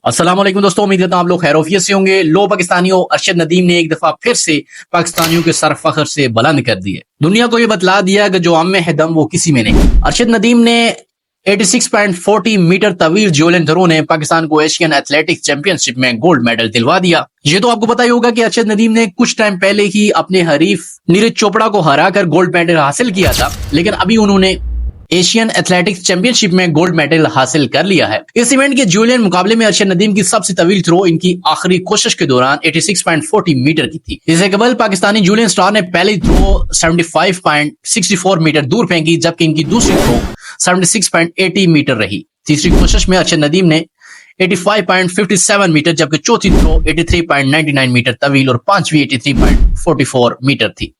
अस्सलाम वालेकुम दोस्तों, उम्मीद करता हूं आप लोग खैरोफियत से होंगे। लो पाकिस्तानियों, अरशद नदीम ने एक दफा फिर से पाकिस्तानियों के सर फखर से बुलंद कर दिए। दुनिया को ये बतला दिया कि जो हम में है दम वो किसी में नहीं। अरशद नदीम ने 86.40 मीटर तवील जैवलिन थ्रो ने पाकिस्तान को एशियन एथलेटिक्स चैंपियनशिप में गोल्ड मेडल दिलवा दिया। ये तो आपको पता ही होगा कि अरशद नदीम ने कुछ टाइम पहले ही अपने हरीफ नीरज चोपड़ा को हराकर गोल्ड मेडल हासिल किया था, लेकिन अभी उन्होंने एशियन एथलेटिक्स चैंपियनशिप में गोल्ड मेडल हासिल कर लिया है। इस इवेंट के जैवलिन मुकाबले में अरशद नदीम की सबसे तवील थ्रो इनकी आखिरी कोशिश के दौरान 86.40 मीटर की थी। इससे कबल पाकिस्तानी जैवलिन स्टार ने पहली थ्रो 75.64 मीटर दूर फेंकी, जबकि इनकी दूसरी थ्रो 76.80 मीटर रही। तीसरी कोशिश में अरशद नदीम ने 85.57 मीटर, जबकि चौथी थ्रो 83.99 मीटर तवील और पांचवी 83.44 मीटर थी।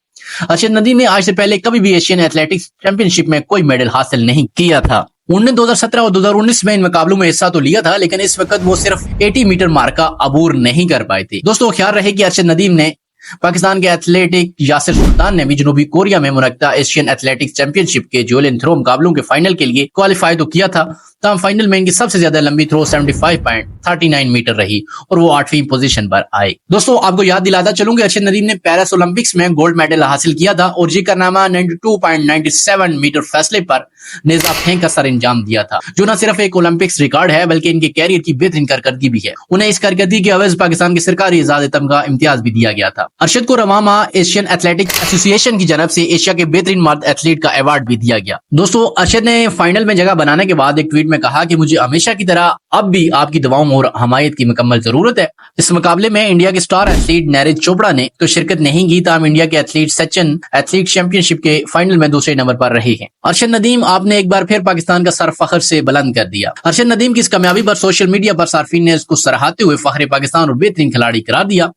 अरशद नदीम ने आज से पहले कभी भी एशियन एथलेटिक्स चैंपियनशिप में कोई मेडल हासिल नहीं किया था। उन्होंने 2017 और 2019 में इन मुकाबलों में हिस्सा तो लिया था, लेकिन इस वक्त वो सिर्फ 80 मीटर मार्क का अबूर नहीं कर पाए थे। दोस्तों, ख्याल रहे कि अरशद नदीम ने पाकिस्तान के एथलेटिक यासिर सुल्तान ने भी जनूबी कोरिया में मुनक्किदा एशियन एथलेटिक्स चैंपियनशिप के जैवलिन थ्रो मुकाबलों के फाइनल के लिए क्वालिफाई तो किया था, तब फाइनल में इनकी सबसे ज्यादा लंबी थ्रो 75.39 मीटर रही और वो 8वीं पोजीशन पर आए। दोस्तों, आपको याद दिलाता चलूं कि अरशद नदीम ने पेरिस ओलंपिक्स में गोल्ड मेडल हासिल किया था और जी कारनामा 92.97 मीटर फैसले पर नेजा फेंक का सर अंजाम दिया था, जो न सिर्फ एक ओलंपिक्स रिकॉर्ड है बल्कि इनके कैरियर की बेहतरीन कारकर्दगी भी है। उन्हें इस कारकर्दगी के एवज पाकिस्तान के सरकारी एजाज तमगा इम्तियाज भी दिया गया था। अरशद को रवा माह एशियन एथलेटिक्स एसोसिएशन की जानब से एशिया के बेहतरीन मर्द एथलीट का अवार्ड भी दिया गया। दोस्तों, अरशद ने फाइनल में जगह बनाने के बाद एक ट्वीट में कहा कि मुझे हमेशा की तरह अब भी आपकी दुआओं और हमायत की मुकम्मल जरूरत है। इस मुकाबले में इंडिया के स्टार एथलीट नीरज चोपड़ा ने तो शिरकत नहीं की, तब इंडिया के एथलीट सचिन एथलीट चैंपियनशिप के फाइनल में दूसरे नंबर पर रहे हैं। अरशद नदीम, आपने एक बार फिर पाकिस्तान का सर फखर से बुलंद कर दिया। अरशद नदीम की इस कामयाबी पर सोशल मीडिया पर सार्फिन ने इसको सराहते हुए फखरे पाकिस्तान और बेहतरीन खिलाड़ी करार दिया।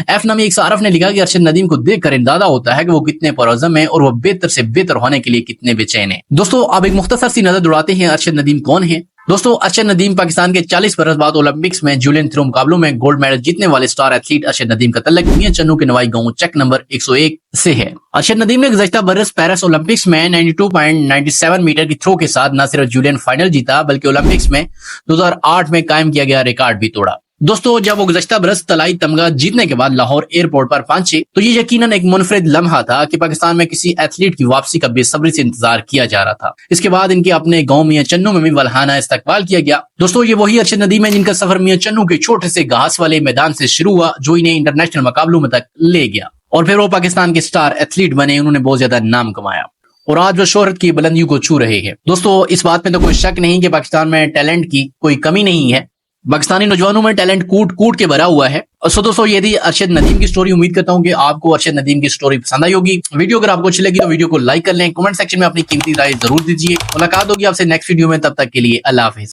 एफ नामी एक सारफ ने लिखा कि अरशद नदीम को देखकर अंदाजा होता है कि वो कितने पुरअज़्म है और वो बेहतर से बेहतर होने के लिए कितने बेचैन है। दोस्तों, अब एक मुख्तसर सी नजर दौड़ाते हैं अरशद नदीम कौन है। दोस्तों, अरशद नदीम पाकिस्तान के 40 बरस बाद ओलंपिक्स में जैवलिन थ्रो मुकाबलों में गोल्ड मेडल जीतने वाले स्टार एथलीट अरशद नदीम का तल्लुक मियां चन्नू के नवाई गांव चेक नंबर 101 से है। अरशद नदीम ने गुज़श्ता बरस पेरिस ओलंपिक्स में 92.97 मीटर की थ्रो के साथ न सिर्फ जैवलिन फाइनल जीता बल्कि ओलंपिक्स में 2008 में कायम किया गया रिकॉर्ड भी तोड़ा। दोस्तों, जब वो गुज़श्ता बरस तलाई तमगा जीतने के बाद लाहौर एयरपोर्ट पर पहुंचे तो ये यकीनन एक मुनफरिद लम्हा था कि पाकिस्तान में किसी एथलीट की वापसी का बेसब्री से इंतजार किया जा रहा था। इसके बाद इनके अपने गांव मियां चन्नू में भी वल्हाना इस्तकबाल किया गया। दोस्तों, ये वही अरशद नदीम है जिनका सफर मियां चन्नू के छोटे से घास वाले मैदान से शुरू हुआ, जो इन्हें इंटरनेशनल मुकाबलों में तक ले गया और फिर वो पाकिस्तान के स्टार एथलीट बने। उन्होंने बहुत ज्यादा नाम कमाया और आज वो शोहरत की बुलंदियों को छू रहे हैं। दोस्तों, इस बात में तो कोई शक नहीं कि पाकिस्तान में टैलेंट की कोई कमी नहीं है। पाकिस्तानी नौजवानों में टैलेंट कूट कूट के भरा हुआ है। सो दोस्तों, ये थी अरशद नदीम की स्टोरी। उम्मीद करता हूँ कि आपको अरशद नदीम की स्टोरी पसंद आई होगी। वीडियो अगर आपको अच्छी लगी तो वीडियो को लाइक कर लें, कमेंट सेक्शन में अपनी कीमती राय जरूर दीजिए। मुलाकात होगी आपसे नेक्स्ट वीडियो में, तब तक के लिए अल्लाह हाफिज।